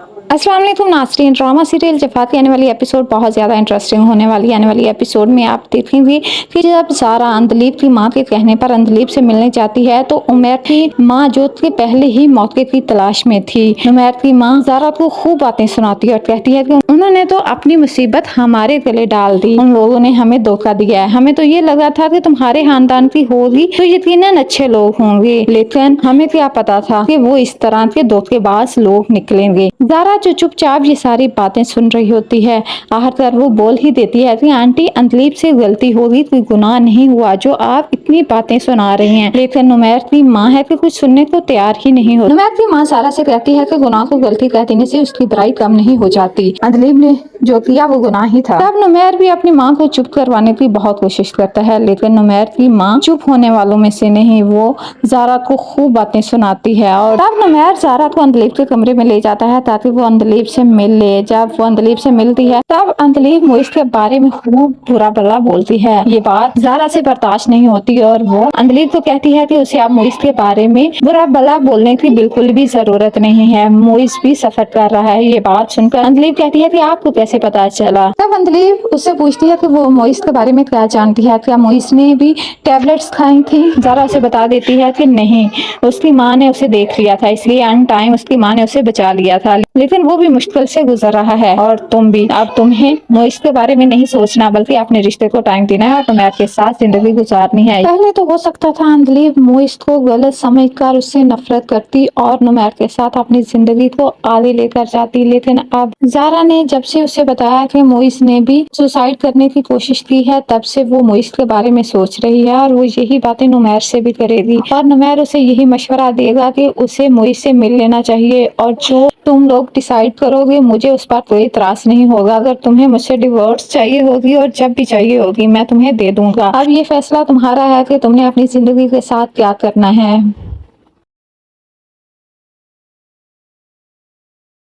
अस्सलाम वालेकुम नाज़रीन। ड्रामा सीरियल जफ़ा की आने वाली एपिसोड बहुत ज़्यादा इंटरेस्टिंग होने वाली है। आने वाली एपिसोड में आप देखेंगे कि जब सारा अंदलीब की माँ के कहने पर अंदलीब से मिलने जाती है तो उमैर की माँ जो थी पहले ही मौके की तलाश में थी। उमैर की माँ ज़ारा को खूब बातें सुनाती है और कहती है कि उन्होंने तो अपनी मुसीबत हमारे गले डाल दी, उन लोगों ने हमें धोखा दिया है। हमें तो ये लगा था कि तुम्हारे खानदान की होगी तो यकीनन अच्छे लोग होंगे, लेकिन हमें क्या पता था कि वो इस तरह के धोखेबाज लोग निकलेंगे। ज़ारा जो चुपचाप ये सारी बातें सुन रही होती है, आखिरकार वो बोल ही देती है कि आंटी अंदलीब से गलती होगी, कोई गुनाह नहीं हुआ जो आप इतनी बातें सुना रही हैं। लेकिन नुमैर की माँ है कि कुछ सुनने को तैयार ही नहीं होती। नुमैर की माँ सारा से कहती है कि गुनाह को गलती कह देने से उसकी बुराई कम नहीं हो जाती, अंदलीब ने जो किया वो गुनाह ही था। तब नुमैर भी अपनी माँ को चुप करवाने की बहुत कोशिश करता है, लेकिन नुमैर की माँ चुप होने वालों में से नहीं, वो ज़ारा को खूब बातें सुनाती है। और तब नुमैर ज़ारा को अंदलीब के कमरे में ले जाता है ताकि वो अंदलीब से मिल ले। जब वो अंदलीब से मिलती है तब अंदलीब मोइस के बारे में खूब बुरा भला बोलती है। ये बात ज़ारा से बर्दाश्त नहीं होती और वो अंदलीब को कहती है कि उसे अब मोइस के बारे में बुरा भला बोलने की बिल्कुल भी जरूरत नहीं है, मोइस भी सफर कर रहा है। ये बात सुनकर अंदलीब कहती है कि आपको कैसे पता चला। तब अंदलीब उससे पूछती है कि वो मोइस के बारे में क्या जानती है, क्या मोइस ने भी टैबलेट्स खाई थी। ज़ारा उसे बता देती है कि नहीं, उसकी माँ ने उसे देख लिया था, इसलिए अन टाइम उसकी माँ ने उसे बचा लिया था, लेकिन वो भी मुश्किल से गुजर रहा है और तुम भी। अब तुम्हें मोइस के बारे में नहीं सोचना बल्कि अपने रिश्ते को टाइम देना है और तुम्हें के साथ जिंदगी गुजारनी है। पहले तो हो सकता था अंदलीब मोइस को गलत समझकर उससे नफरत करती और नुमैर के साथ अपनी जिंदगी को आगे लेकर जाती, लेकिन अब ज़ारा ने जब से उसे बताया कि मोइस ने भी सुसाइड करने की कोशिश की है, तब से वो मोइस के बारे में सोच रही है और वो यही बातें नुमैर से भी करेगी और नुमैर उसे यही मशवरा देगा कि उसे मोइस से मिल लेना चाहिए और जो तुम लोग डिसाइड करोगे मुझे उस पर कोई इतराज नहीं होगा। अगर तुम्हें मुझसे डिवोर्स चाहिए होगी और जब भी चाहिए होगी मैं तुम्हें दे दूंगा। अब ये फैसला तुम्हारा है कि तुमने अपनी जिंदगी के साथ क्या करना है।